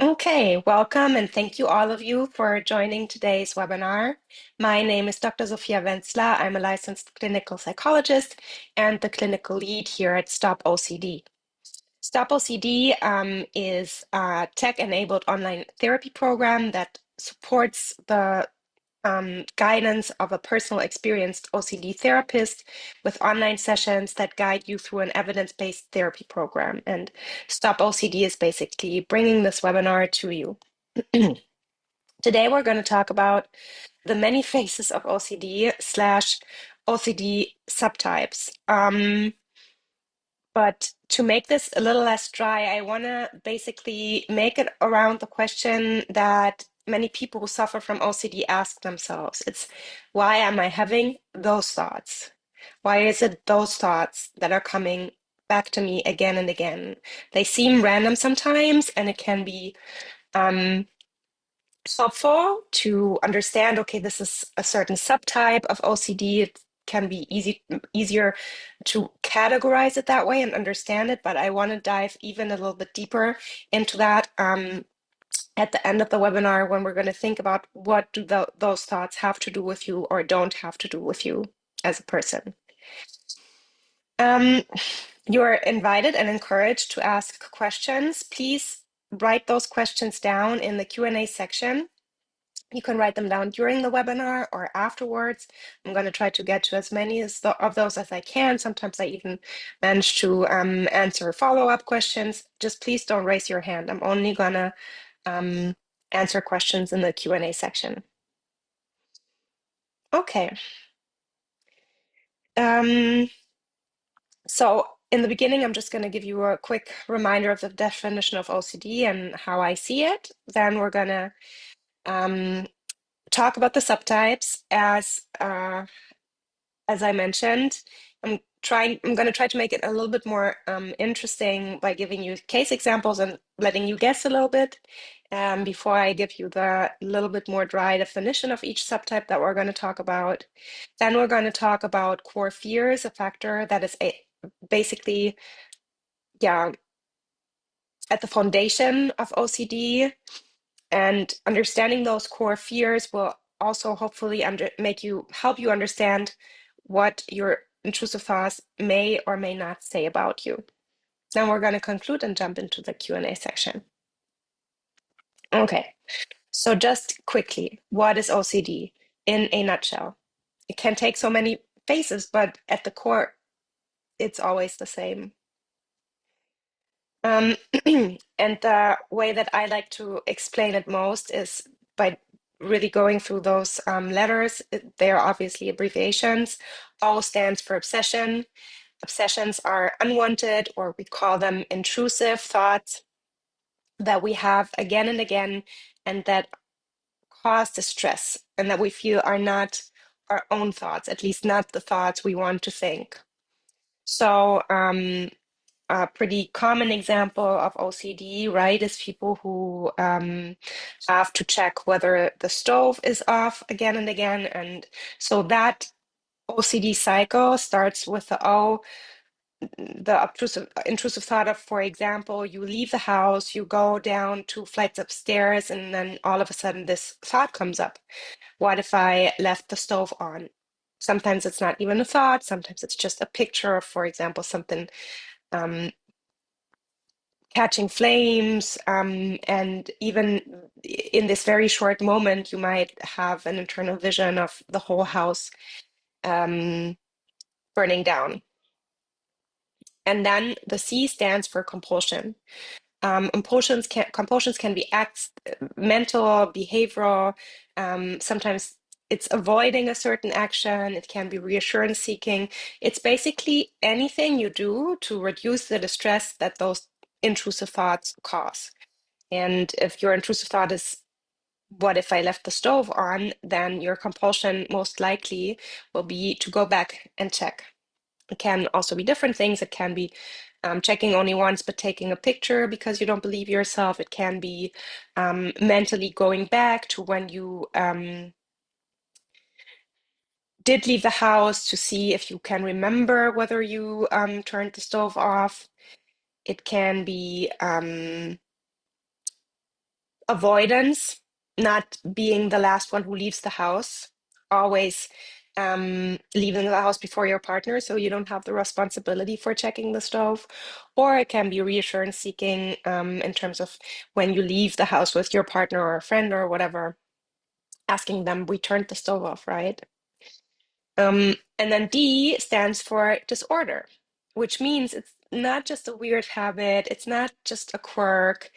Okay, welcome and thank you all of you for joining today's webinar. My name is Dr. Sofia Wenzler. I'm a licensed clinical psychologist and the clinical lead here at StopOCD. StopOCD is a tech-enabled online therapy program that supports the guidance of a personal experienced OCD therapist with online sessions that guide you through an evidence-based therapy program. And StopOCD is basically bringing this webinar to you. Today, we're going to talk about the many faces of OCD slash OCD subtypes. But to make this a little less dry, I want to basically make it around the question that many people who suffer from OCD ask themselves. It's why am I having those thoughts? Why is it those thoughts that are coming back to me again and again? They seem random sometimes, and it can be helpful to understand, okay, this is a certain subtype of OCD. It can be easier to categorize it that way and understand it, but I want to dive even a little bit deeper into that at the end of the webinar when we're going to think about what do those thoughts have to do with you or don't have to do with you as a person. You're invited and encouraged to ask questions. Please write those questions down in the Q&A section. You can write them down during the webinar or afterwards. I'm going to try to get to as many of those as I can. Sometimes I even manage to answer follow-up questions. Just please don't raise your hand. I'm only going to answer questions in the Q&A section. Okay. So in the beginning, I'm just going to give you a quick reminder of the definition of OCD and how I see it. Then we're going to talk about the subtypes as I mentioned. I'm going to try to make it a little bit more interesting by giving you case examples and letting you guess a little bit before I give you the little bit more dry definition of each subtype that we're going to talk about. Then we're going to talk about core fears, a factor that is basically, yeah, at the foundation of OCD. And understanding those core fears will also hopefully help you understand what your intrusive thoughts may or may not say about you. Then we're going to conclude and jump into the Q&A section. Okay, so just quickly, what is OCD in a nutshell? It can take so many faces, but at the core, it's always the same. And the way that I like to explain it most is by really going through those letters. They are obviously abbreviations. O stands for obsession. Obsessions are unwanted, or we call them intrusive thoughts that we have again and again, and that cause distress, and that we feel are not our own thoughts, at least not the thoughts we want to think. So, a pretty common example of OCD, right, is people who have to check whether the stove is off again and again. And so that OCD cycle starts with the O, the intrusive thought of, for example, you leave the house, you go down 2 flights upstairs, and then all of a sudden this thought comes up. What if I left the stove on? Sometimes it's not even a thought, sometimes it's just a picture of, for example, something catching flames, and even in this very short moment, you might have an internal vision of the whole house burning down. And then the C stands for compulsion. Compulsions can be acts, mental, behavioral. Sometimes it's avoiding a certain action. It can be reassurance seeking. It's basically anything you do to reduce the distress that those intrusive thoughts cause. And if your intrusive thought is, what if I left the stove on? Then your compulsion most likely will be to go back and check. It can also be different things. It can be checking only once, but taking a picture because you don't believe yourself. It can be mentally going back to when you did leave the house to see if you can remember whether you turned the stove off. It can be avoidance, not being the last one who leaves the house, always leaving the house before your partner so you don't have the responsibility for checking the stove. Or it can be reassurance seeking in terms of when you leave the house with your partner or a friend or whatever, asking them, we turned the stove off, right? And then D stands for disorder, which means it's not just a weird habit, it's not just a quirk.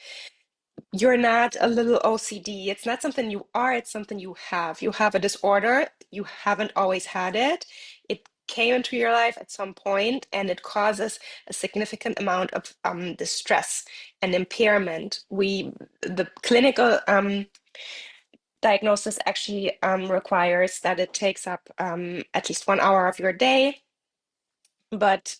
You're not a little OCD. It's not something you are, it's something you have. You have a disorder. You haven't always had it. It came into your life at some point and it causes a significant amount of distress and impairment. The clinical diagnosis actually requires that it takes up at least 1 hour of your day. But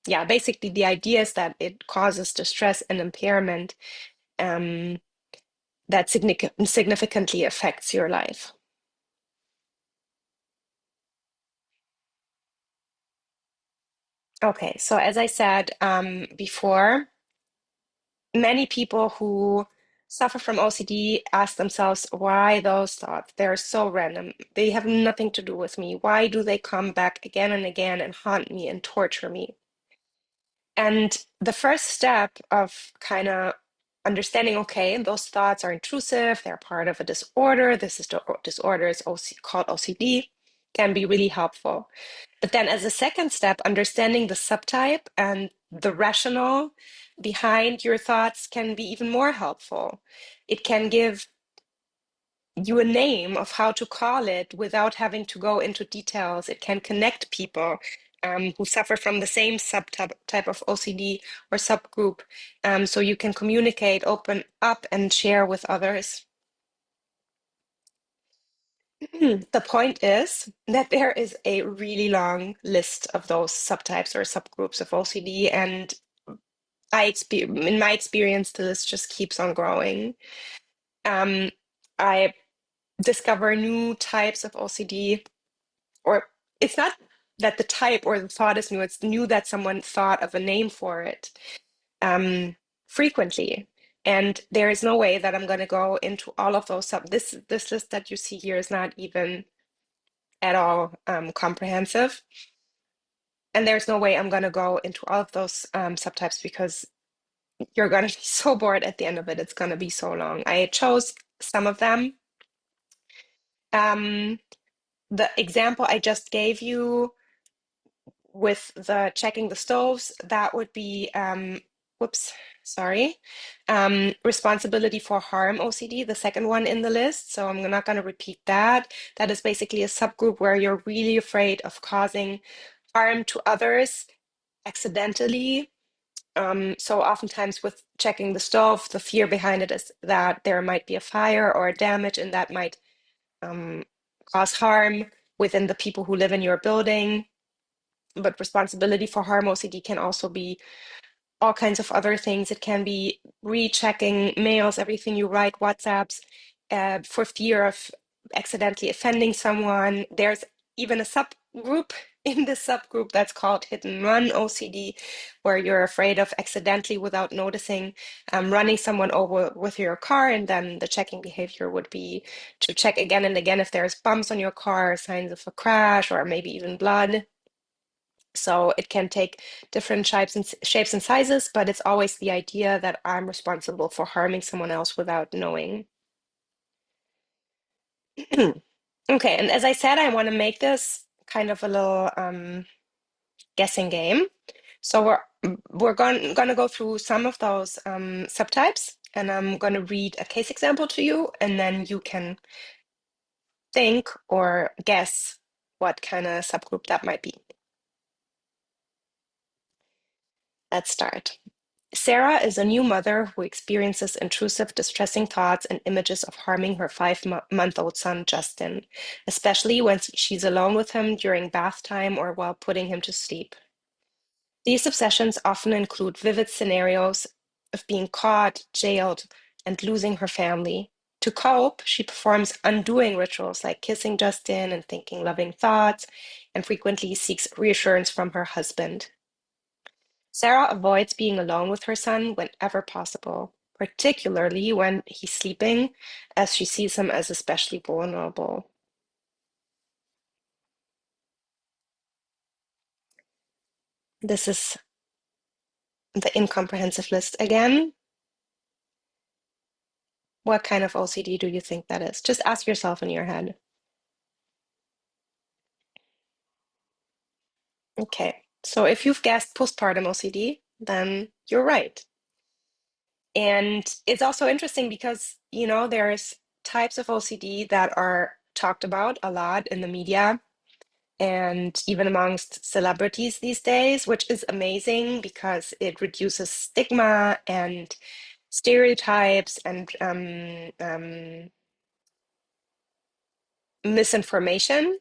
yeah, basically the idea is that it causes distress and impairment. That significantly affects your life. Okay, so as I said before, many people who suffer from OCD ask themselves, why those thoughts? They're so random. They have nothing to do with me. Why do they come back again and again and haunt me and torture me? And the first step of kind of understanding, okay, those thoughts are intrusive, they're part of a disorder. This is the disorder is called OCD, can be really helpful. But then as a second step, understanding the subtype and the rationale behind your thoughts can be even more helpful. It can give you a name of how to call it without having to go into details. It can connect people who suffer from the same subtype of OCD or subgroup, so you can communicate, open up, and share with others. The point is that there is a really long list of those subtypes or subgroups of OCD, and in my experience, the list just keeps on growing. I discover new types of OCD, or it's not that the type or the thought is new, it's new that someone thought of a name for it frequently. And there is no way that I'm going to go into all of those this list that you see here is not even at all comprehensive. And there's no way I'm going to go into all of those subtypes because you're going to be so bored at the end of it. It's going to be so long. I chose some of them. The example I just gave you with the checking the stoves, that would be, whoops, sorry, responsibility for harm OCD, the second one in the list. So I'm not going to repeat that. That is basically a subgroup where you're really afraid of causing harm to others accidentally. So oftentimes with checking the stove, the fear behind it is that there might be a fire or a damage and that might cause harm within the people who live in your building. But responsibility for harm OCD can also be all kinds of other things. It can be rechecking mails, everything you write, WhatsApps, for fear of accidentally offending someone. There's even a subgroup in this subgroup that's called hit and run OCD, where you're afraid of accidentally, without noticing, running someone over with your car. And then the checking behavior would be to check again and again if there's bumps on your car, signs of a crash, or maybe even blood. So it can take different shapes and sizes, but it's always the idea that I'm responsible for harming someone else without knowing. Okay, and as I said, I want to make this kind of a little guessing game. So we're gonna go through some of those subtypes, and I'm gonna read a case example to you, and then you can think or guess what kind of subgroup that might be. Let's start. Sarah is a new mother who experiences intrusive, distressing thoughts and images of harming her 5-month-old son, Justin, especially when she's alone with him during bath time or while putting him to sleep. These obsessions often include vivid scenarios of being caught, jailed, and losing her family. To cope, she performs undoing rituals like kissing Justin and thinking loving thoughts, and frequently seeks reassurance from her husband. Sarah avoids being alone with her son whenever possible, particularly when he's sleeping, as she sees him as especially vulnerable. This is the incomprehensive list again. What kind of OCD do you think that is? Just ask yourself in your head. Okay, so if you've guessed postpartum OCD, then you're right. And it's also interesting because, there's types of OCD that are talked about a lot in the media and even amongst celebrities these days, which is amazing because it reduces stigma and stereotypes and misinformation.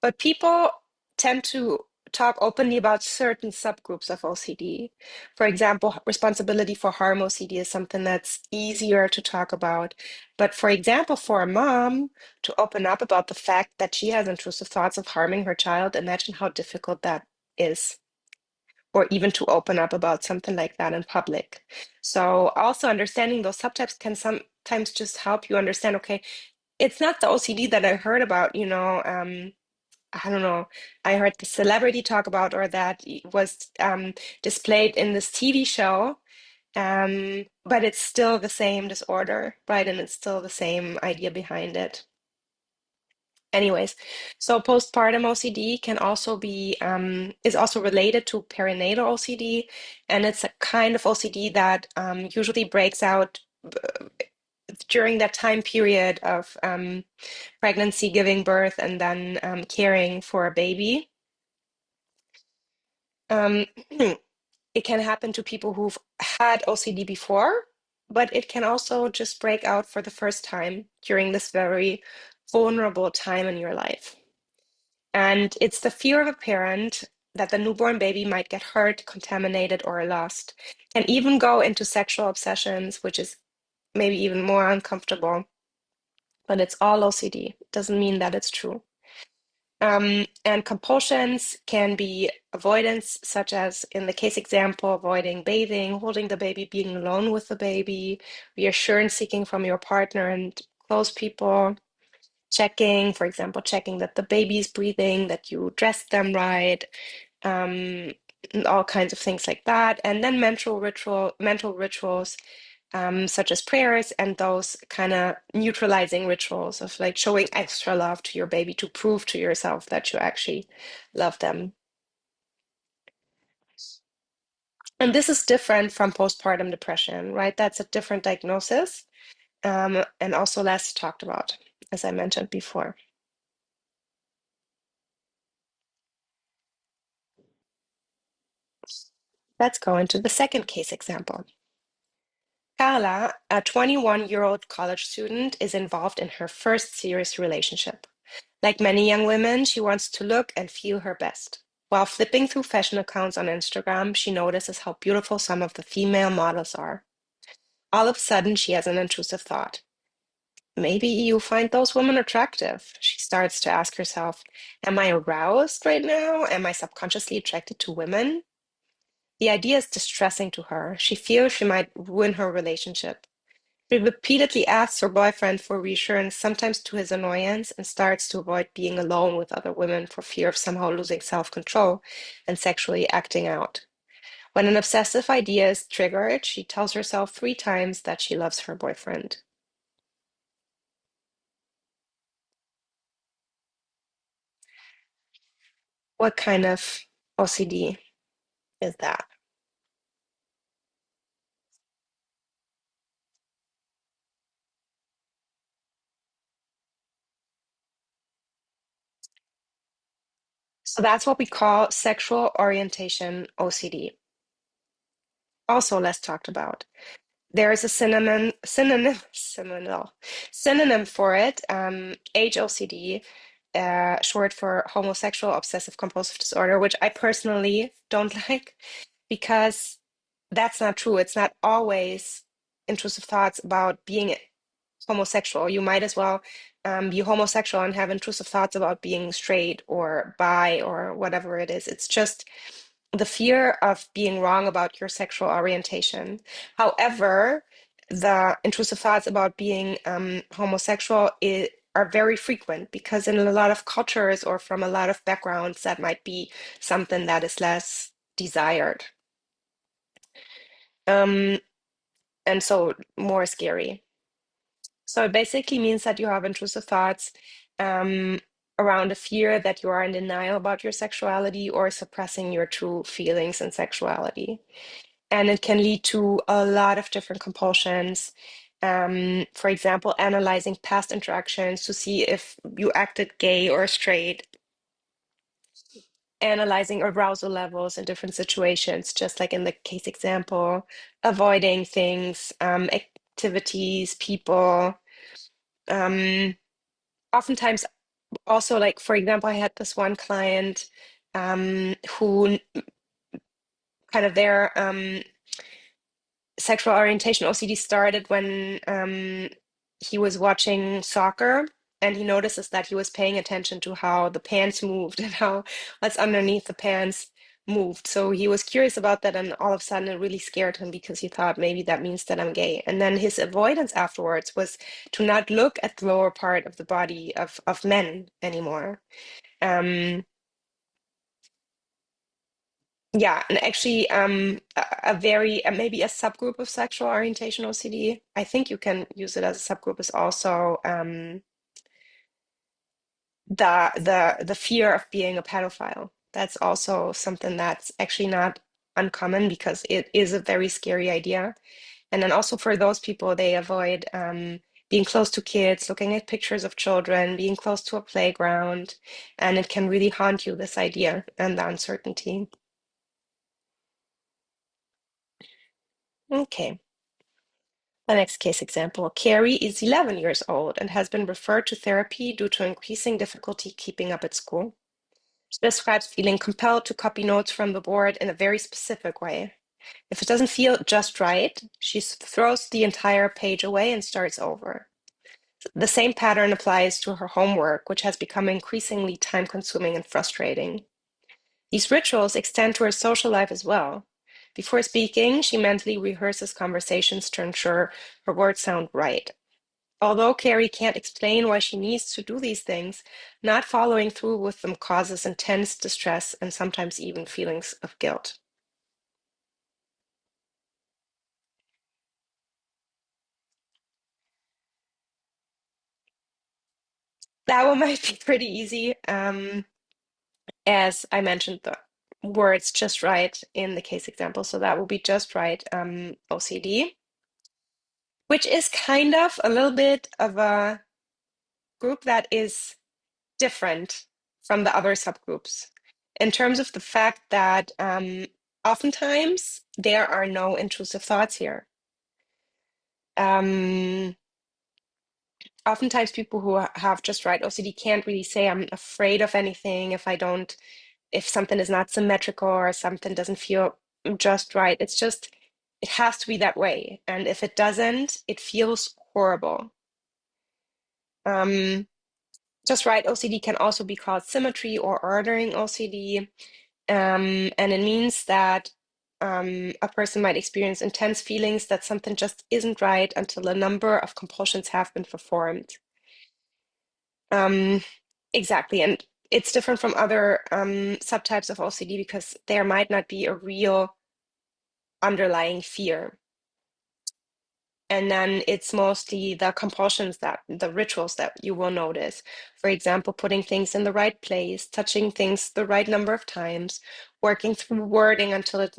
But people tend to talk openly about certain subgroups of OCD. For example, responsibility for harm OCD is something that's easier to talk about. But for example, for a mom to open up about the fact that she has intrusive thoughts of harming her child, imagine how difficult that is. Or even to open up about something like that in public. So, also understanding those subtypes can sometimes just help you understand, okay, it's not the OCD that I heard about, I don't know, I heard the celebrity talk about or that was displayed in this TV show, but it's still the same disorder, right? And it's still the same idea behind it. Anyways, so postpartum OCD can also be is also related to perinatal OCD, and it's a kind of OCD that usually breaks out during that time period of pregnancy, giving birth, and then caring for a baby. Um, it can happen to people who've had OCD before, but it can also just break out for the first time during this very vulnerable time in your life. And it's the fear of a parent that the newborn baby might get hurt, contaminated, or lost. Can even go into sexual obsessions, which is maybe even more uncomfortable. But it's all OCD. Doesn't mean that it's true. And compulsions can be avoidance, such as in the case example, avoiding bathing, holding the baby, being alone with the baby, reassurance seeking from your partner and close people, checking, for example, checking that the baby's breathing, that you dressed them right, and all kinds of things like that. And then mental rituals such as prayers and those kind of neutralizing rituals of like showing extra love to your baby to prove to yourself that you actually love them. And this is different from postpartum depression, right? That's a different diagnosis and also less talked about, as I mentioned before. Let's go into the second case example. Carla, a 21-year-old college student, is involved in her first serious relationship. Like many young women, she wants to look and feel her best. While flipping through fashion accounts on Instagram, she notices how beautiful some of the female models are. All of a sudden, she has an intrusive thought. Maybe you find those women attractive. She starts to ask herself, am I aroused right now? Am I subconsciously attracted to women? The idea is distressing to her. She fears she might ruin her relationship. She repeatedly asks her boyfriend for reassurance, sometimes to his annoyance, and starts to avoid being alone with other women for fear of somehow losing self-control and sexually acting out. When an obsessive idea is triggered, she tells herself 3 times that she loves her boyfriend. What kind of OCD is that? So that's what we call sexual orientation OCD. Also less talked about. There is a synonym for it, HOCD, short for homosexual obsessive compulsive disorder, which I personally don't like because that's not true. It's not always intrusive thoughts about being homosexual. You might as well be homosexual and have intrusive thoughts about being straight or bi or whatever it is. It's just the fear of being wrong about your sexual orientation. However, the intrusive thoughts about being homosexual are very frequent because in a lot of cultures or from a lot of backgrounds, that might be something that is less desired. And so more scary. So it basically means that you have intrusive thoughts around a fear that you are in denial about your sexuality or suppressing your true feelings and sexuality. And it can lead to a lot of different compulsions. For example, analyzing past interactions to see if you acted gay or straight, analyzing arousal levels in different situations, just like in the case example, avoiding things, activities, people. Oftentimes, also, like, for example, I had this one client who kind of their sexual orientation OCD started when he was watching soccer and he notices that he was paying attention to how the pants moved and how what's underneath the pants moved. So he was curious about that, and all of a sudden it really scared him because he thought maybe that means that I'm gay. And then his avoidance afterwards was to not look at the lower part of the body of men anymore. Um, Yeah, and actually, a very maybe a subgroup of sexual orientation OCD. I think you can use it as a subgroup is also the fear of being a pedophile. That's also something that's actually not uncommon because it is a very scary idea. And then also for those people, they avoid being close to kids, looking at pictures of children, being close to a playground, and it can really haunt you, this idea and the uncertainty. Okay. The next case example, Carrie is 11 years old and has been referred to therapy due to increasing difficulty keeping up at school. She describes feeling compelled to copy notes from the board in a very specific way. If it doesn't feel just right, she throws the entire page away and starts over. The same pattern applies to her homework, which has become increasingly time-consuming and frustrating. These rituals extend to her social life as well. Before speaking, she mentally rehearses conversations to ensure her words sound right. Although Carrie can't explain why she needs to do these things, not following through with them causes intense distress and sometimes even feelings of guilt. That one might be pretty easy. As I mentioned, the words just right in the case example. So that will be just right OCD, which is kind of a little bit of a group that is different from the other subgroups in terms of the fact that oftentimes there are no intrusive thoughts here. Um, Oftentimes people who have just right OCD can't really say, I'm afraid of anything if I don't, if something is not symmetrical or something doesn't feel just right. It's just, it has to be that way. And if it doesn't, it feels horrible. Just right OCD can also be called symmetry or ordering OCD. And it means that a person might experience intense feelings that something just isn't right until a number of compulsions have been performed. Um, exactly. And it's different from other subtypes of OCD because there might not be a real underlying fear. And then it's mostly the compulsions, that the rituals that you will notice. For example, putting things in the right place, touching things the right number of times, working through wording until it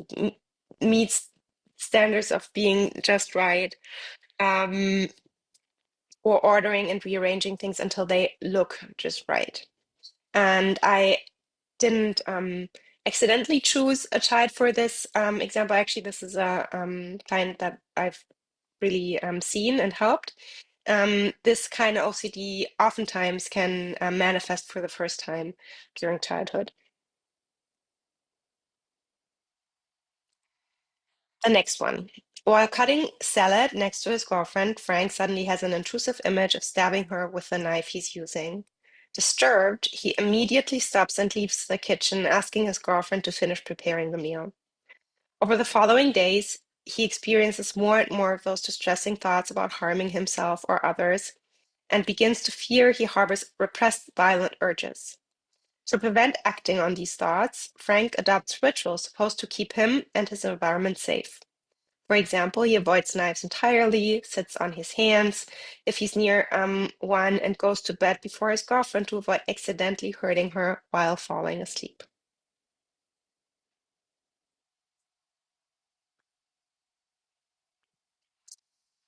meets standards of being just right, um, or ordering and rearranging things until they look just right. And I didn't accidentally choose a child for this example. Actually, this is a client that I've really seen and helped. This kind of OCD oftentimes can manifest for the first time during childhood. The next one. While cutting salad next to his girlfriend, Frank suddenly has an intrusive image of stabbing her with the knife he's using. Disturbed, he immediately stops and leaves the kitchen, asking his girlfriend to finish preparing the meal. Over the following days, he experiences more and more of those distressing thoughts about harming himself or others and begins to fear he harbors repressed violent urges. To prevent acting on these thoughts, Frank adopts rituals supposed to keep him and his environment safe. For example, he avoids knives entirely, sits on his hands if he's near one, and goes to bed before his girlfriend to avoid accidentally hurting her while falling asleep.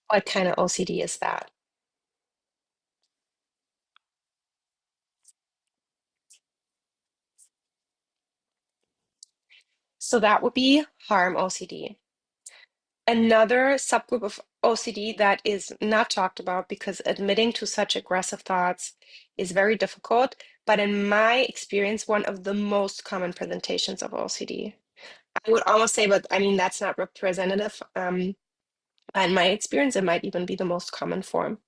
What kind of OCD is that? So that would be harm OCD. Another subgroup of OCD that is not talked about because admitting to such aggressive thoughts is very difficult, but in my experience, one of the most common presentations of OCD. I would almost say, but I mean, that's not representative. In my experience, it might even be the most common form.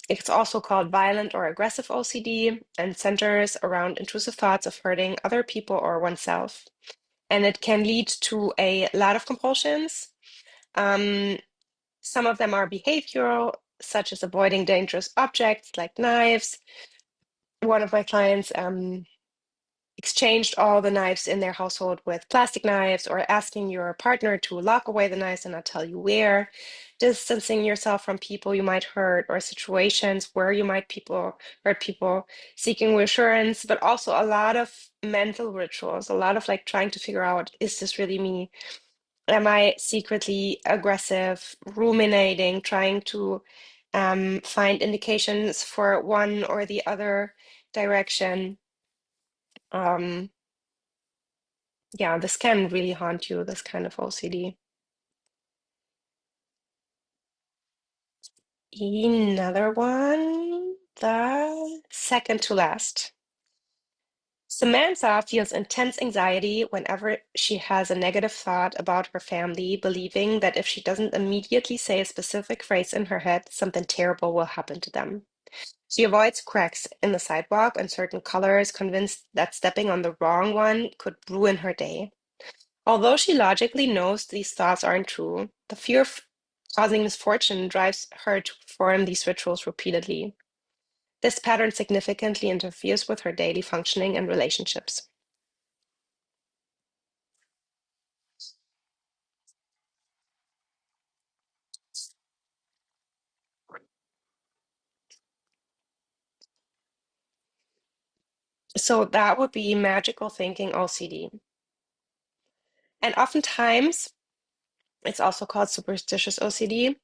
It's also called violent or aggressive OCD and centers around intrusive thoughts of hurting other people or oneself. And it can lead to a lot of compulsions. Um, some of them are behavioral, such as avoiding dangerous objects like knives. One of my clients exchanged all the knives in their household with plastic knives, or asking your partner to lock away the knives and not tell you where, distancing yourself from people you might hurt, or situations where you might hurt people, seeking reassurance, but also a lot of mental rituals, a lot of like trying to figure out, is this really me? Am I secretly aggressive, ruminating, trying to find indications for one or the other direction? Um, yeah, this can really haunt you, this kind of OCD. Another one, the second to last. Samantha feels intense anxiety whenever she has a negative thought about her family, believing that if she doesn't immediately say a specific phrase in her head, something terrible will happen to them. She avoids cracks in the sidewalk and certain colors, convinced that stepping on the wrong one could ruin her day. Although she logically knows these thoughts aren't true, the fear of causing misfortune drives her to perform these rituals repeatedly. This pattern significantly interferes with her daily functioning and relationships. So that would be magical thinking OCD. And oftentimes, it's also called superstitious OCD.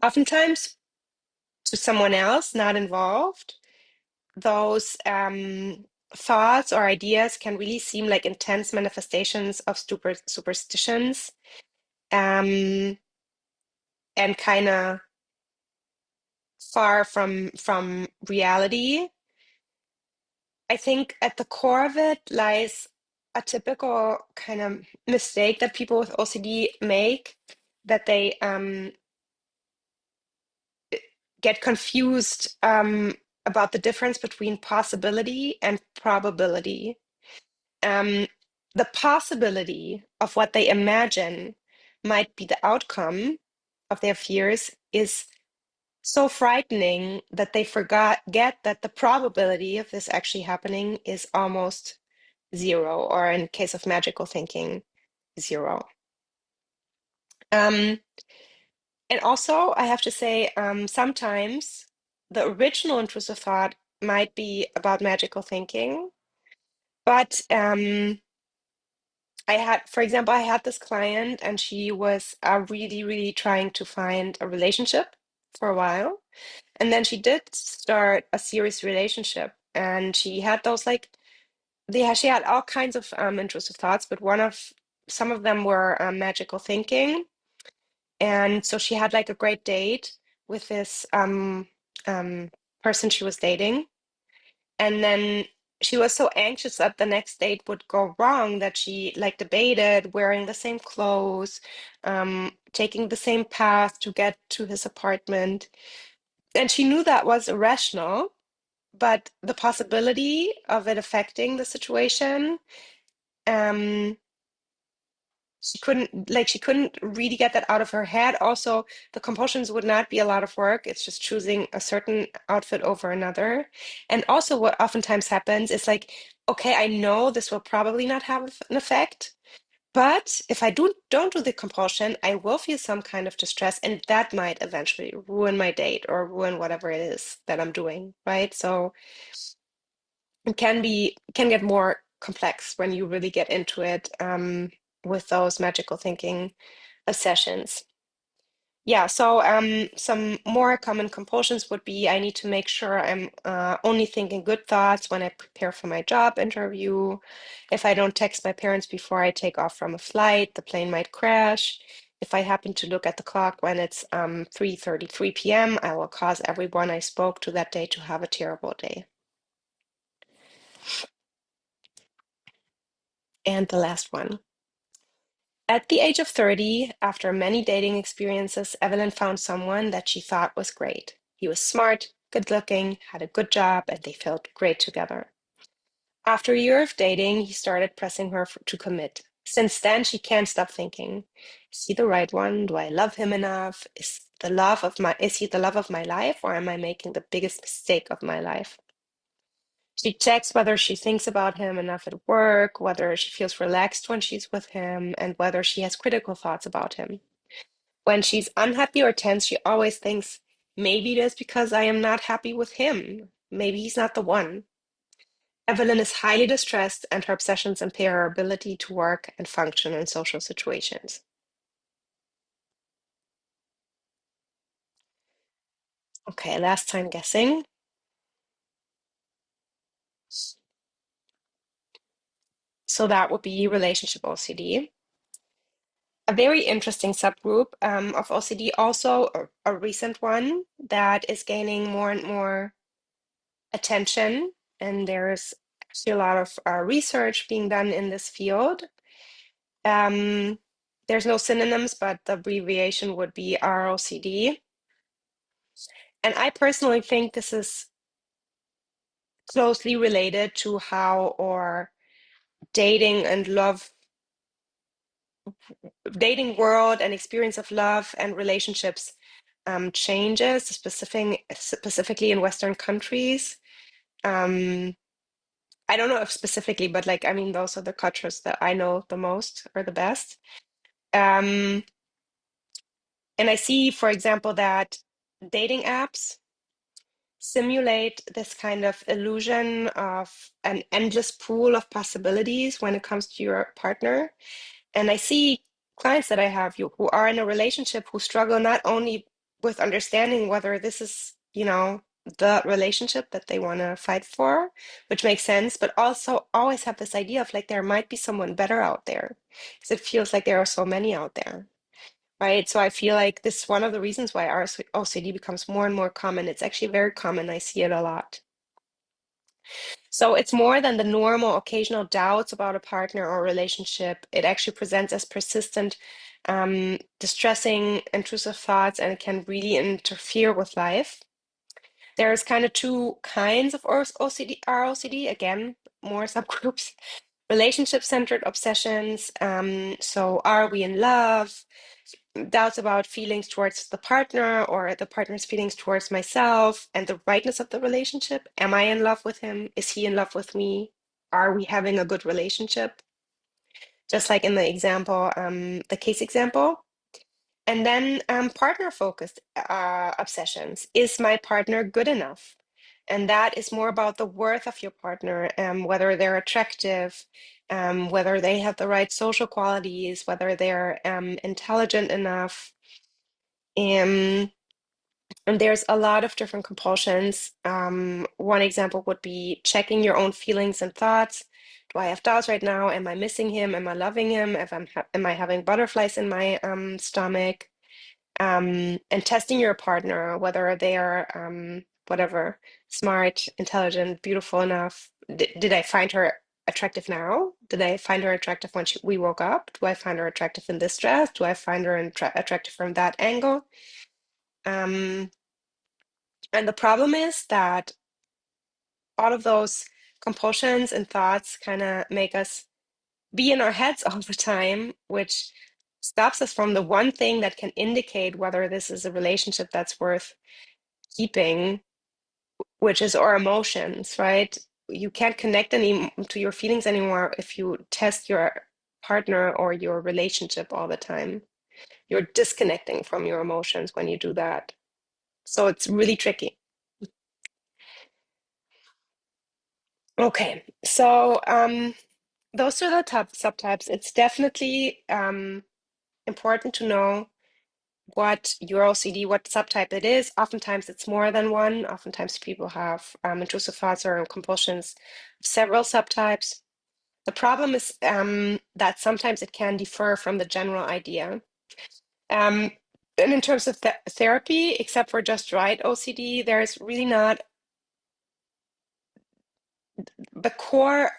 Oftentimes, to someone else not involved, those thoughts or ideas can really seem like intense manifestations of superstitions, um, and kind of far from reality. I think at the core of it lies a typical kind of mistake that people with OCD make, that they get confused about the difference between possibility and probability. Um, the possibility of what they imagine might be the outcome of their fears is so frightening that they get that the probability of this actually happening is almost zero, or in case of magical thinking, zero. Um, and also, I have to say, sometimes the original intrusive thought might be about magical thinking, but for example, I had this client and she was really, really trying to find a relationship for a while. And then she did start a serious relationship, and she had those like, she had all kinds of intrusive thoughts, but some of them were magical thinking. And so she had like a great date with this um, person she was dating. And then she was so anxious that the next date would go wrong that she like debated wearing the same clothes, taking the same path to get to his apartment. And she knew that was irrational, but the possibility of it affecting the situation, um, she couldn't really get that out of her head. Also, the compulsions would not be a lot of work. It's just choosing a certain outfit over another. And also what oftentimes happens is like, okay, I know this will probably not have an effect, but if I don't do the compulsion, I will feel some kind of distress, and that might eventually ruin my date or ruin whatever it is that I'm doing, right? So it can get more complex when you really get into it with those magical thinking sessions. Yeah, so some more common compulsions would be I need to make sure I'm only thinking good thoughts when I prepare for my job interview. If I don't text my parents before I take off from a flight, the plane might crash. If I happen to look at the clock when it's 3:33 p.m., I will cause everyone I spoke to that day to have a terrible day. And the last one. At the age of 30, after many dating experiences, Evelyn found someone that she thought was great. He was smart, good looking, had a good job, and they felt great together. After a year of dating, he started pressing her to commit. Since then, she can't stop thinking, is he the right one? Do I love him enough? Is he the love of my life, or am I making the biggest mistake of my life? She checks whether she thinks about him enough at work, whether she feels relaxed when she's with him, and whether she has critical thoughts about him. When she's unhappy or tense, she always thinks, maybe it is because I am not happy with him. Maybe he's not the one. Evelyn is highly distressed, and her obsessions impair her ability to work and function in social situations. Okay, last time guessing. So that would be relationship OCD. A very interesting subgroup of OCD, also a recent one that is gaining more and more attention. And there's actually a lot of research being done in this field. Um, there's no synonyms, but the abbreviation would be ROCD. And I personally think this is closely related to how our dating and love, dating world and experience of love and relationships changes, specifically in Western countries. Um, I don't know if specifically, but like, I mean, those are the cultures that I know the most or the best. Um, and I see, for example, that dating apps simulate this kind of illusion of an endless pool of possibilities when it comes to your partner. And I see clients that I have who are in a relationship who struggle not only with understanding whether this is, the relationship that they want to fight for, which makes sense, but also always have this idea of like there might be someone better out there because it feels like there are so many out there. Right. So I feel like this is one of the reasons why OCD becomes more and more common. It's actually very common. I see it a lot. So it's more than the normal occasional doubts about a partner or relationship. It actually presents as persistent, distressing, intrusive thoughts, and it can really interfere with life. There's kind of two kinds of OCD, ROCD, again, more subgroups. Relationship-centered obsessions. So are we in love? Doubts about feelings towards the partner or the partner's feelings towards myself and the rightness of the relationship. Am I in love with him? Is he in love with me? Are we having a good relationship? Just like in the example, the case example. And then partner focused obsessions. Is my partner good enough? And that is more about the worth of your partner, whether they're attractive, whether they have the right social qualities, whether they're intelligent enough. Um, and there's a lot of different compulsions. One example would be checking your own feelings and thoughts. Do I have doubts right now? Am I missing him? Am I loving him? If am I having butterflies in my stomach? And testing your partner, whether they are whatever, smart, intelligent, beautiful enough. Did I find her attractive now? Did I find her attractive when we woke up? Do I find her attractive in this dress? Do I find her attractive from that angle? Um, and the problem is that all of those compulsions and thoughts kind of make us be in our heads all the time, which stops us from the one thing that can indicate whether this is a relationship that's worth keeping, which is our emotions, right? You can't connect any to your feelings anymore if you test your partner or your relationship all the time. You're disconnecting from your emotions when you do that. So it's really tricky. Okay, so those are the top subtypes. It's definitely important to know what your OCD, what subtype it is. Oftentimes it's more than one. Oftentimes people have intrusive thoughts or compulsions, several subtypes. The problem is that sometimes it can differ from the general idea. And in terms of therapy, except for just right OCD, there's really not the core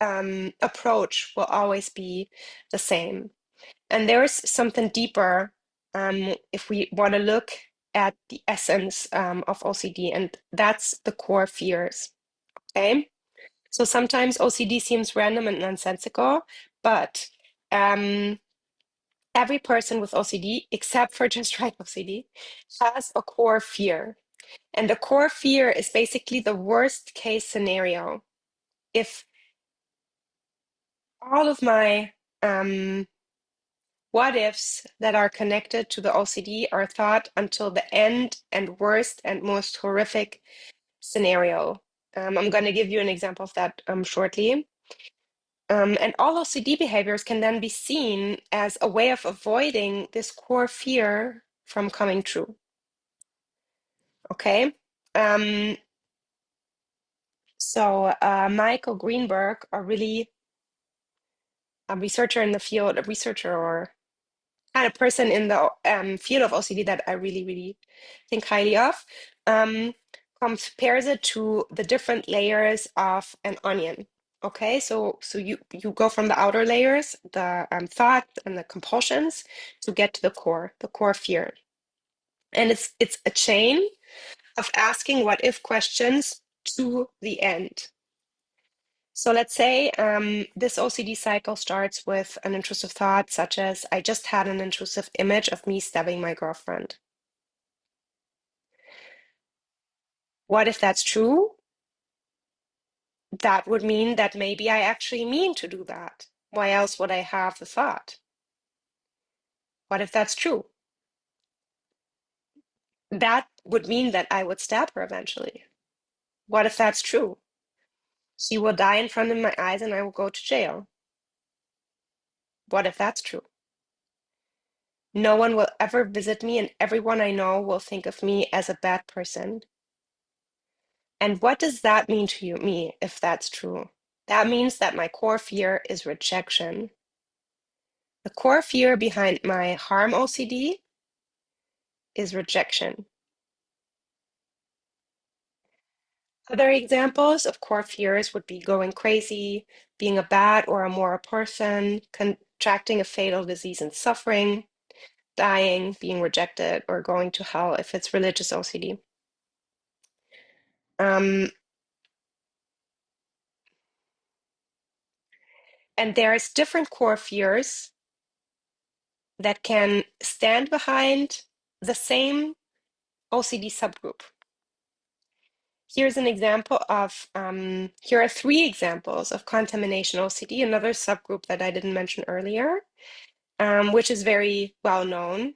approach will always be the same. And there's something deeper if we want to look at the essence of OCD, and that's the core fears. Okay. So sometimes OCD seems random and nonsensical, but every person with OCD, except for just right OCD, has a core fear. And the core fear is basically the worst case scenario. If all of my what ifs that are connected to the OCD are thought until the end and worst and most horrific scenario. I'm going to give you an example of that shortly. And all OCD behaviors can then be seen as a way of avoiding this core fear from coming true. Okay. So Michael Greenberg, a researcher in the field, a researcher or kind of person in the field of OCD that I really, really think highly of, compares it to the different layers of an onion. Okay, so you go from the outer layers, the thought and the compulsions, to get to the core fear, and it's a chain of asking what if questions to the end. So let's say this OCD cycle starts with an intrusive thought, such as, I just had an intrusive image of me stabbing my girlfriend. What if that's true? That would mean that maybe I actually mean to do that. Why else would I have the thought? What if that's true? That would mean that I would stab her eventually. What if that's true? She will die in front of my eyes and I will go to jail. What if that's true? No one will ever visit me and everyone I know will think of me as a bad person. And what does that mean to me if that's true? That means that my core fear is rejection. The core fear behind my harm OCD is rejection. Other examples of core fears would be going crazy, being a bad or immoral person, contracting a fatal disease and suffering, dying, being rejected, or going to hell if it's religious OCD. And there's different core fears that can stand behind the same OCD subgroup. Here's an example of, here are 3 examples of contamination OCD, another subgroup that I didn't mention earlier, which is very well known,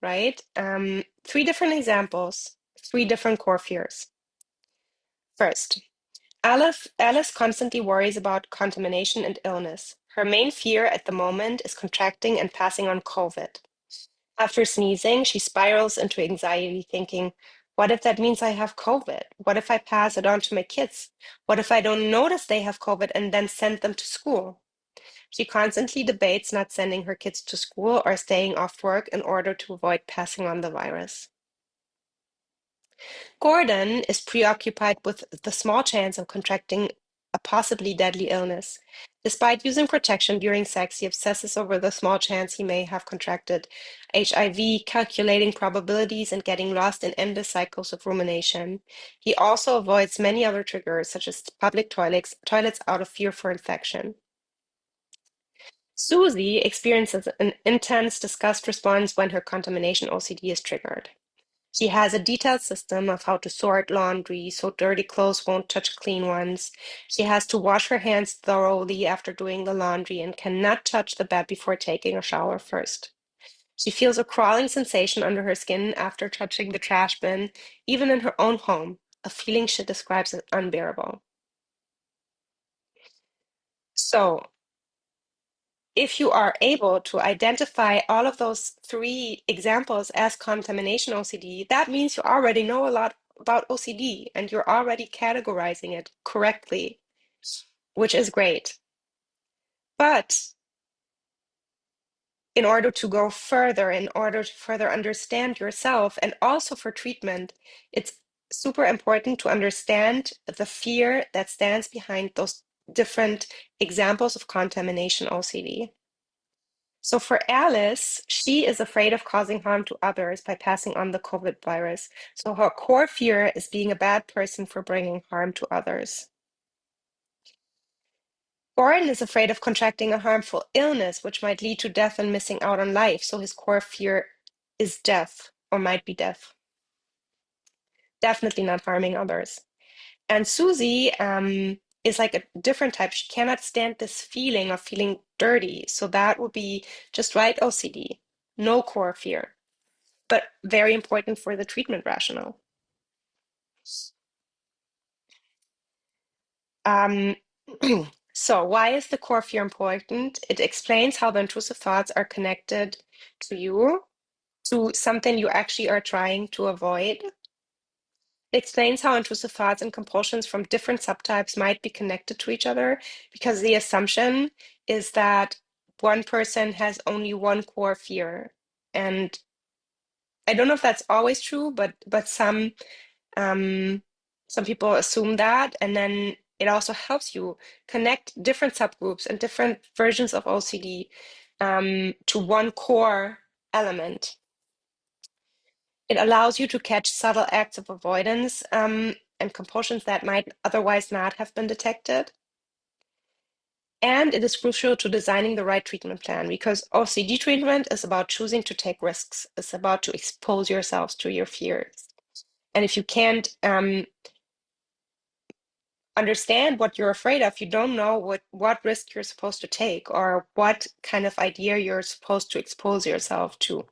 right? 3 different examples, 3 different core fears. First, Alice constantly worries about contamination and illness. Her main fear at the moment is contracting and passing on COVID. After sneezing, she spirals into anxiety, thinking, what if that means I have COVID? What if I pass it on to my kids? What if I don't notice they have COVID and then send them to school? She constantly debates not sending her kids to school or staying off work in order to avoid passing on the virus. Gordon is preoccupied with the small chance of contracting a possibly deadly illness. Despite using protection during sex, he obsesses over the small chance he may have contracted HIV, calculating probabilities and getting lost in endless cycles of rumination. He also avoids many other triggers, such as public toilets out of fear for infection. Susie experiences an intense disgust response when her contamination OCD is triggered. She has a detailed system of how to sort laundry so dirty clothes won't touch clean ones. She has to wash her hands thoroughly after doing the laundry and cannot touch the bed before taking a shower first. She feels a crawling sensation under her skin after touching the trash bin, even in her own home, a feeling she describes as unbearable. So, if you are able to identify all of those three examples as contamination OCD, that means you already know a lot about OCD and you're already categorizing it correctly, which is great. But in order to go further, in order to further understand yourself, and also for treatment, it's super important to understand the fear that stands behind those different examples of contamination OCD. So for Alice, she is afraid of causing harm to others by passing on the COVID virus. So her core fear is being a bad person for bringing harm to others. Gordon is afraid of contracting a harmful illness, which might lead to death and missing out on life. So his core fear is death, or might be death. Definitely not harming others. And Susie is like a different type. She cannot stand this feeling of feeling dirty. So that would be just right OCD, no core fear, but very important for the treatment rationale. Um, so why is the core fear important? It explains how the intrusive thoughts are connected to you, to something you actually are trying to avoid. It explains how intrusive thoughts and compulsions from different subtypes might be connected to each other, because the assumption is that one person has only one core fear. And I don't know if that's always true, but some people assume that, and then it also helps you connect different subgroups and different versions of OCD to one core element. It allows you to catch subtle acts of avoidance and compulsions that might otherwise not have been detected. And it is crucial to designing the right treatment plan, because OCD treatment is about choosing to take risks. It's about to expose yourselves to your fears. And if you can't understand what you're afraid of, you don't know what risk you're supposed to take or what kind of idea you're supposed to expose yourself to.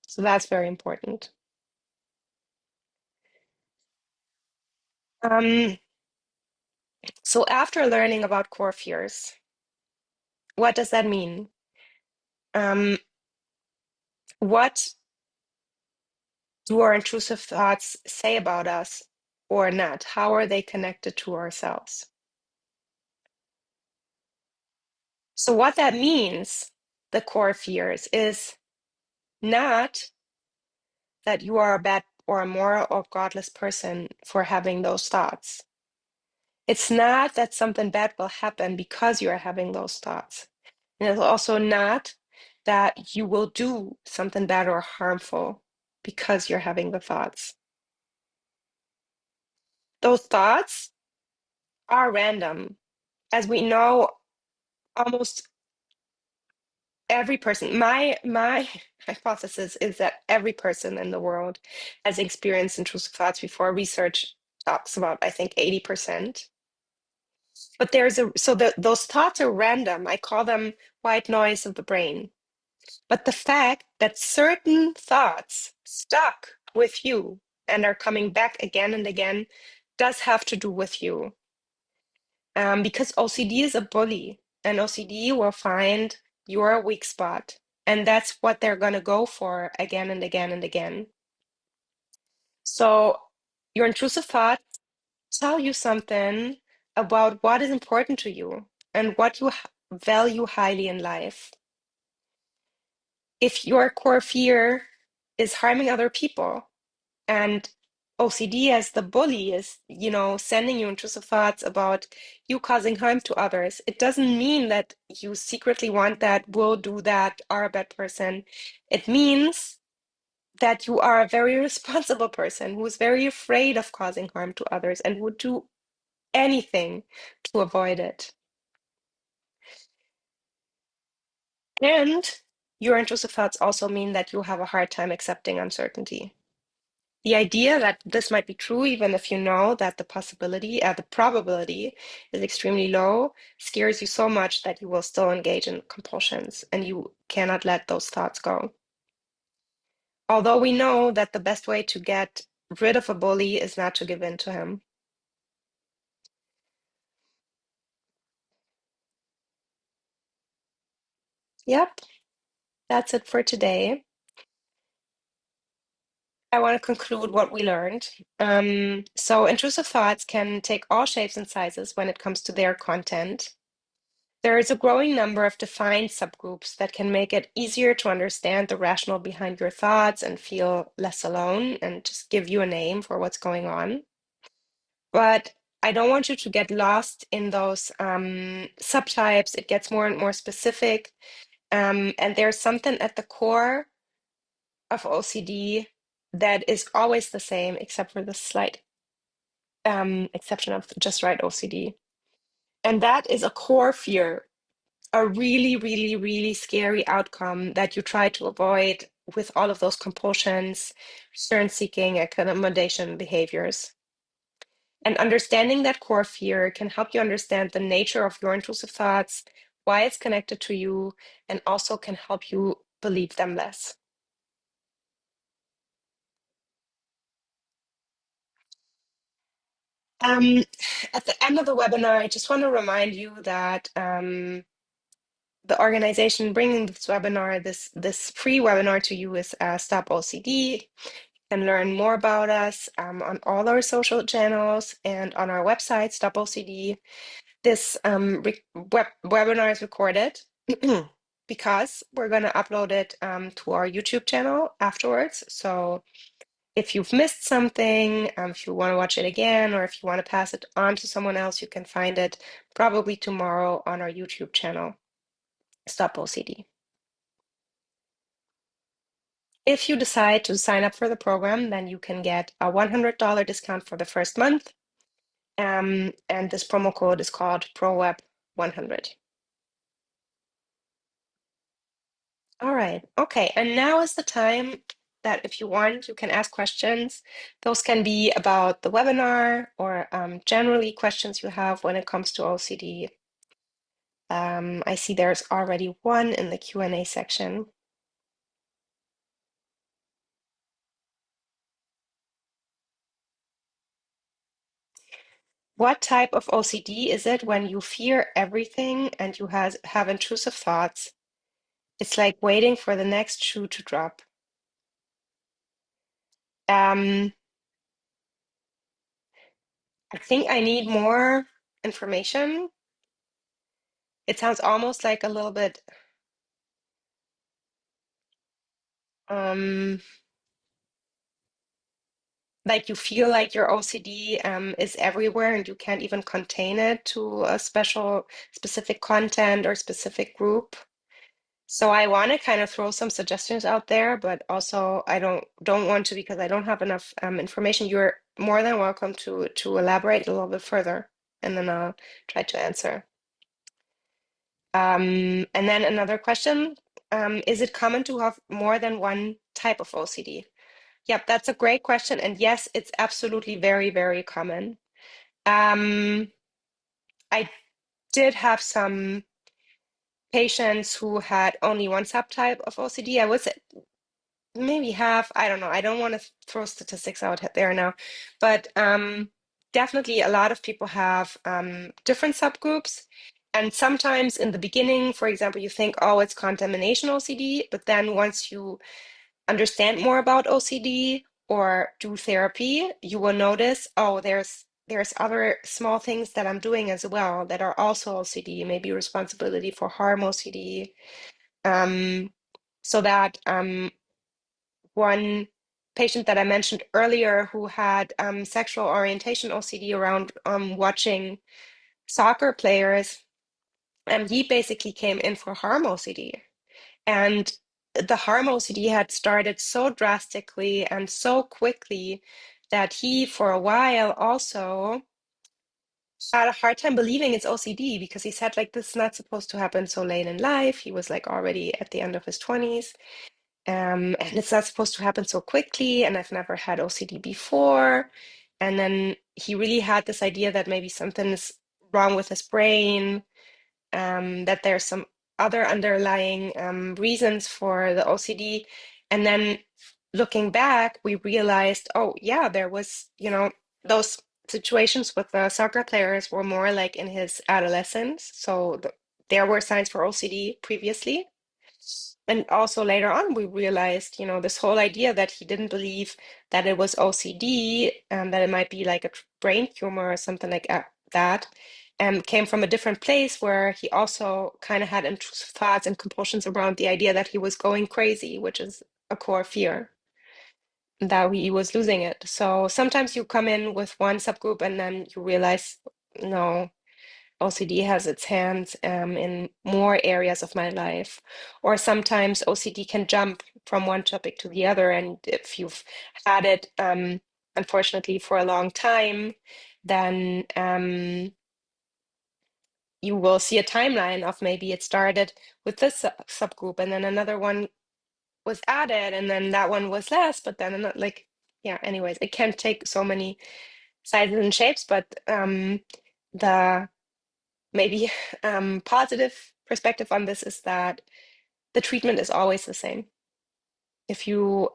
So that's very important. So after learning about core fears, what does that mean? What do our intrusive thoughts say about us or not? How are they connected to ourselves? So what that means, the core fears, is not that you are a bad or immoral or godless person for having those thoughts. It's not that something bad will happen because you are having those thoughts. And it's also not that you will do something bad or harmful because you're having the thoughts. Those thoughts are random. As we know, almost every person, my hypothesis is that every person in the world has experienced intrusive thoughts before. Research talks about, I think, 80%. But those thoughts are random. I call them white noise of the brain. But the fact that certain thoughts stuck with you and are coming back again and again does have to do with you. Because OCD is a bully, and OCD will find your weak spot. And that's what they're going to go for again and again and again. So your intrusive thoughts tell you something about what is important to you and what you value highly in life. If your core fear is harming other people, and OCD as the bully is, sending you intrusive thoughts about you causing harm to others, it doesn't mean that you secretly want that, will do that, are a bad person. It means that you are a very responsible person who is very afraid of causing harm to others and would do anything to avoid it. And your intrusive thoughts also mean that you have a hard time accepting uncertainty. The idea that this might be true, even if you know that the probability is extremely low, scares you so much that you will still engage in compulsions and you cannot let those thoughts go. Although we know that the best way to get rid of a bully is not to give in to him. Yep, that's it for today. I want to conclude what we learned. So intrusive thoughts can take all shapes and sizes when it comes to their content. There is a growing number of defined subgroups that can make it easier to understand the rationale behind your thoughts and feel less alone and just give you a name for what's going on. But I don't want you to get lost in those subtypes. It gets more and more specific. And there's something at the core of OCD that is always the same, except for the slight exception of just right OCD. And that is a core fear, a really, really, really scary outcome that you try to avoid with all of those compulsions, return-seeking, accommodation behaviors. And understanding that core fear can help you understand the nature of your intrusive thoughts, why it's connected to you, and also can help you believe them less. Um, at the end of the webinar, I just want to remind you that the organization bringing this webinar, this free webinar to you is StopOCD. You can learn more about us on all our social channels and on our website, StopOCD. This webinar is recorded because we're going to upload it to our YouTube channel afterwards. So if you've missed something, if you want to watch it again, or if you want to pass it on to someone else, you can find it probably tomorrow on our YouTube channel, StopOCD. If you decide to sign up for the program, then you can get a $100 discount for the first month. And this promo code is called ProWeb100. All right. Okay. And now is the time that if you want, you can ask questions. Those can be about the webinar or generally questions you have when it comes to OCD. I see there's already one in the Q&A section. What type of OCD is it when you fear everything and you have intrusive thoughts? It's like waiting for the next shoe to drop. I think I need more information. It sounds almost like a little bit um, like you feel like your OCD is everywhere and you can't even contain it to a specific content or specific group. So I want to kind of throw some suggestions out there, but also I don't want to because I don't have enough information. You're more than welcome to elaborate a little bit further, and then I'll try to answer. And then another question, is it common to have more than one type of OCD? Yep, that's a great question. And yes, it's absolutely very, very common. I did have some patients who had only one subtype of OCD. I would say maybe half. I don't know. I don't want to throw statistics out there now, but definitely a lot of people have different subgroups. And sometimes in the beginning, for example, you think, oh, it's contamination OCD, but then once you understand more about OCD or do therapy, you will notice, oh, there's other small things that I'm doing as well that are also OCD, maybe responsibility for harm OCD. So that one patient that I mentioned earlier who had sexual orientation OCD around watching soccer players, he basically came in for harm OCD. And the harm OCD had started so drastically and so quickly that he, for a while, also had a hard time believing it's OCD because he said like this is not supposed to happen so late in life. He was like already at the end of his 20s. And it's not supposed to happen so quickly, and I've never had OCD before. And then he really had this idea that maybe something is wrong with his brain, that there's some other underlying reasons for the OCD. And then looking back, we realized, oh, yeah, there was, those situations with the soccer players were more like in his adolescence. So there were signs for OCD previously. And also later on, we realized, this whole idea that he didn't believe that it was OCD, that it might be like a brain tumor or something like that, came from a different place where he also kind of had intrusive thoughts and compulsions around the idea that he was going crazy, which is a core fear that he was losing it. So sometimes you come in with one subgroup and then you realize, no, OCD has its hands in more areas of my life. Or sometimes OCD can jump from one topic to the other. And if you've had it, unfortunately, for a long time, then you will see a timeline of maybe it started with this subgroup and then another one was added and then that one was less, but then like, yeah, anyways, it can take so many sizes and shapes, but the maybe positive perspective on this is that the treatment is always the same. If you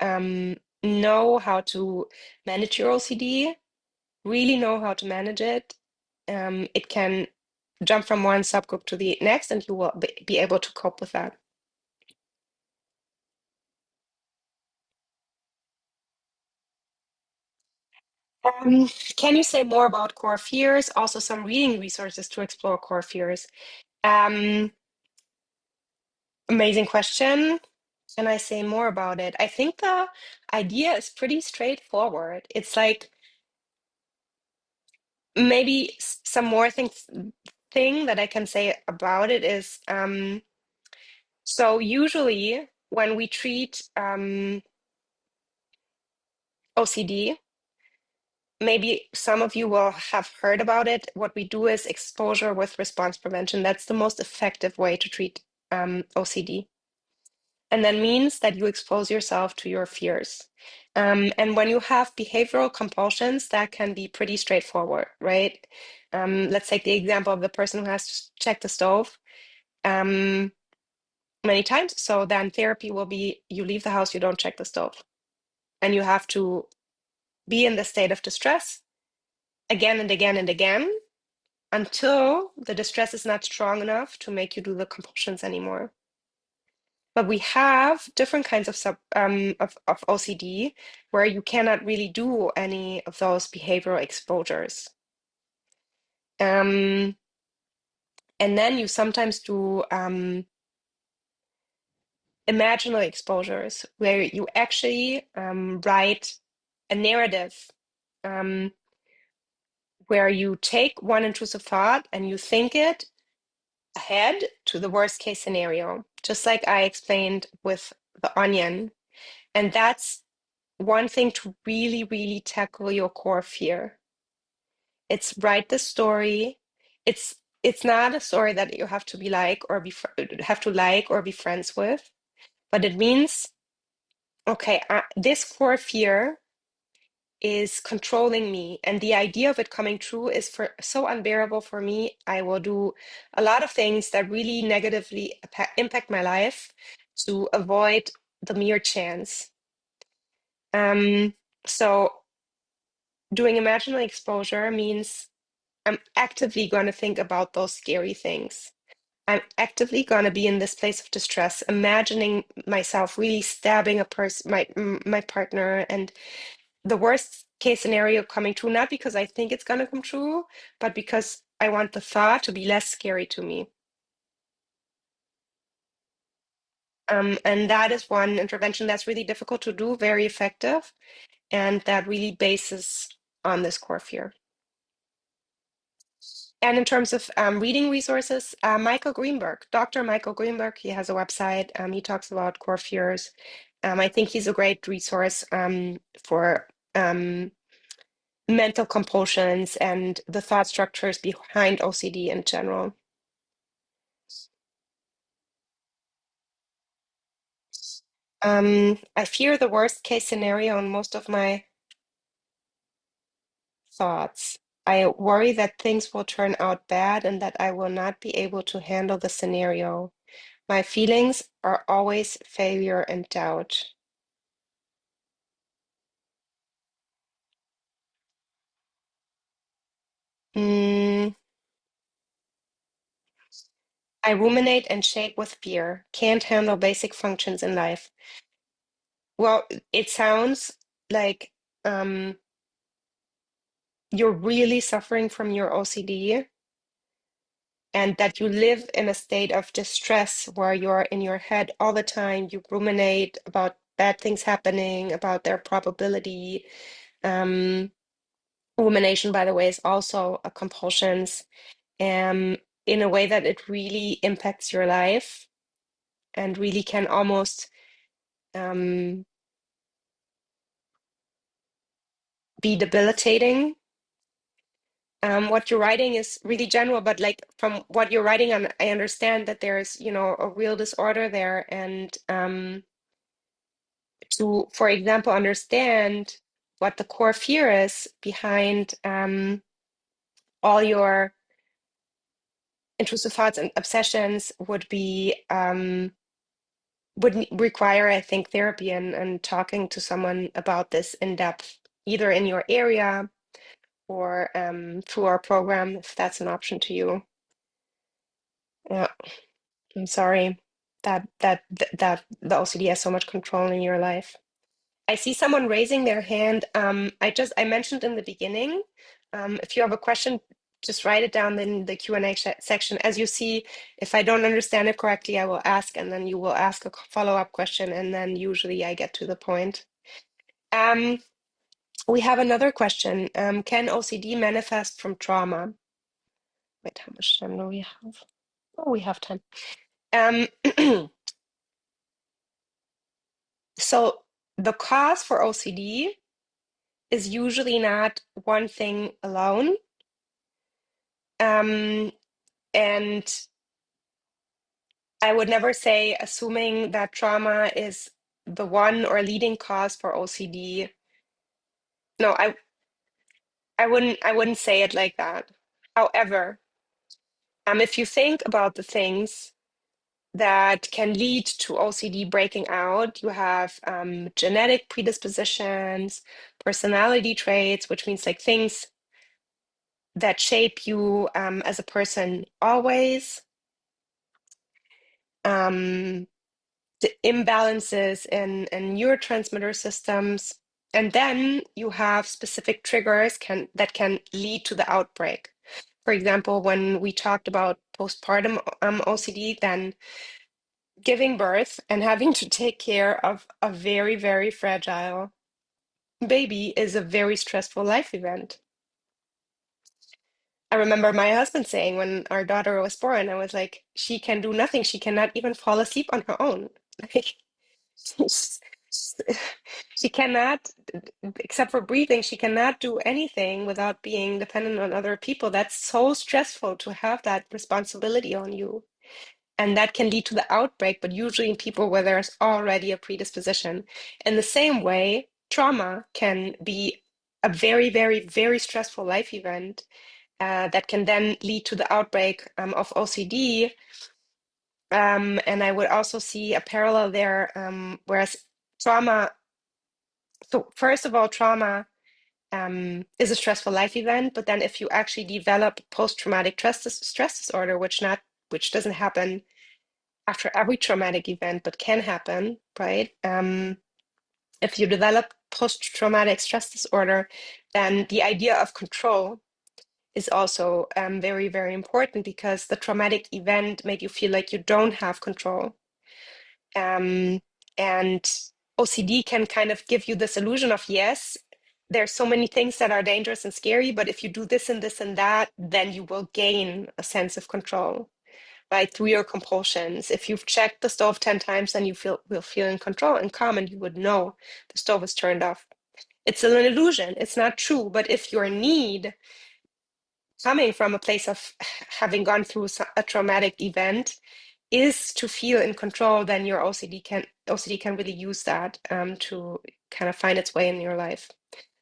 know how to manage your OCD, really know how to manage it, it can jump from one subgroup to the next and you will be able to cope with that. Can you say more about core fears? Also, some reading resources to explore core fears. Um, Amazing question. Can I say more about it? I think the idea is pretty straightforward. It's like maybe some more thing that I can say about it is so usually when we treat OCD, maybe some of you will have heard about it. What we do is exposure with response prevention. That's the most effective way to treat OCD. And that means that you expose yourself to your fears. And when you have behavioral compulsions, that can be pretty straightforward, right? Let's take the example of the person who has to check the stove many times. So then therapy will be you leave the house, you don't check the stove. And you have to be in the state of distress again and again and again until the distress is not strong enough to make you do the compulsions anymore. But we have different kinds of of OCD where you cannot really do any of those behavioral exposures. And then you sometimes do imaginary exposures where you actually write a narrative um, where you take one intrusive thought and you think it ahead to the worst case scenario, just like I explained with the onion. And that's one thing to really, really tackle your core fear. It's write the story. It's not a story that you have to be like or be friends with, but it means okay, this core fear is controlling me, and the idea of it coming true is for so unbearable for me. I will do a lot of things that really negatively impact my life to avoid the mere chance. So doing imaginary exposure means I'm actively going to think about those scary things. I'm actively going to be in this place of distress, imagining myself really stabbing a person, my partner, and the worst case scenario coming true, not because I think it's going to come true, but because I want the thought to be less scary to me. And that is one intervention that's really difficult to do, very effective, and that really bases on this core fear. And in terms of reading resources, Michael Greenberg, Dr. Michael Greenberg, he has a website. He talks about core fears. I think he's a great resource for mental compulsions and the thought structures behind OCD in general. I fear the worst case scenario in most of my thoughts. I worry that things will turn out bad and that I will not be able to handle the scenario. My feelings are always failure and doubt. Mm, I ruminate and shake with fear, can't handle basic functions in life. Well, it sounds like um, you're really suffering from your OCD and that you live in a state of distress where you're in your head all the time. You ruminate about bad things happening, about their probability. Um, Rumination, by the way, is also a compulsions in a way that it really impacts your life and really can almost um, be debilitating. What you're writing is really general, but like from what you're writing on, I understand that there's, a real disorder there. And to, for example, understand what the core fear is behind all your intrusive thoughts and obsessions would require, I think, therapy and talking to someone about this in depth, either in your area or through our program, if that's an option to you. Yeah, I'm sorry that the OCD has so much control in your life. I see someone raising their hand. I mentioned in the beginning, if you have a question, just write it down in the Q&A section. As you see, if I don't understand it correctly, I will ask, and then you will ask a follow-up question, and then usually I get to the point. We have another question. Can OCD manifest from trauma? Wait, how much time do we have? Oh, we have time. Um, so the cause for OCD is usually not one thing alone. And I would never say assuming that trauma is the one or leading cause for OCD. No, I wouldn't say it like that. However, if you think about the things that can lead to OCD breaking out, you have genetic predispositions, personality traits, which means like things that shape you as a person always. Um, the imbalances in neurotransmitter systems. And then you have specific triggers that can lead to the outbreak. For example, when we talked about postpartum OCD, then giving birth and having to take care of a very, very fragile baby is a very stressful life event. I remember my husband saying when our daughter was born, I was like, she can do nothing. She cannot even fall asleep on her own. Like, she's- she cannot, except for breathing, she cannot do anything without being dependent on other people. That's so stressful to have that responsibility on you. And that can lead to the outbreak, but usually in people where there's already a predisposition. In the same way, trauma can be a very, very, very stressful life event that can then lead to the outbreak of OCD. And I would also see a parallel there, whereas trauma, so first of all, trauma is a stressful life event, but then if you actually develop post-traumatic stress disorder, which doesn't happen after every traumatic event, but can happen, right? If you develop post-traumatic stress disorder, then the idea of control is also very, very important because the traumatic event made you feel like you don't have control. Um, and OCD can kind of give you this illusion of, yes, there's so many things that are dangerous and scary, but if you do this and that, then you will gain a sense of control, right? Through your compulsions. If you've checked the stove 10 times, then you will feel in control and calm, and you would know the stove is turned off. It's an illusion. It's not true. But if your need coming from a place of having gone through a traumatic event is to feel in control, then your OCD can really use that to kind of find its way in your life.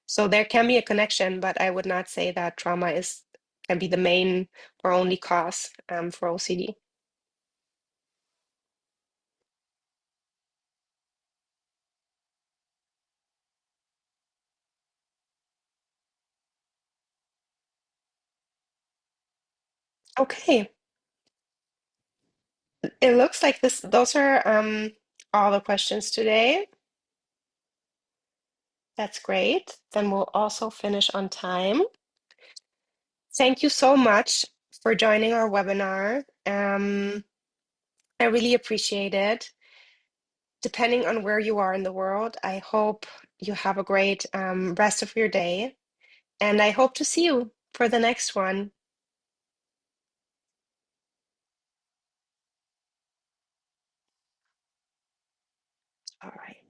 So there can be a connection, but I would not say that trauma can be the main or only cause for OCD. Okay, it looks like those are all the questions today. That's great. Then we'll also finish on time. Thank you so much for joining our webinar. I really appreciate it. Depending on where you are in the world, I hope you have a great rest of your day, and I hope to see you for the next one. All right.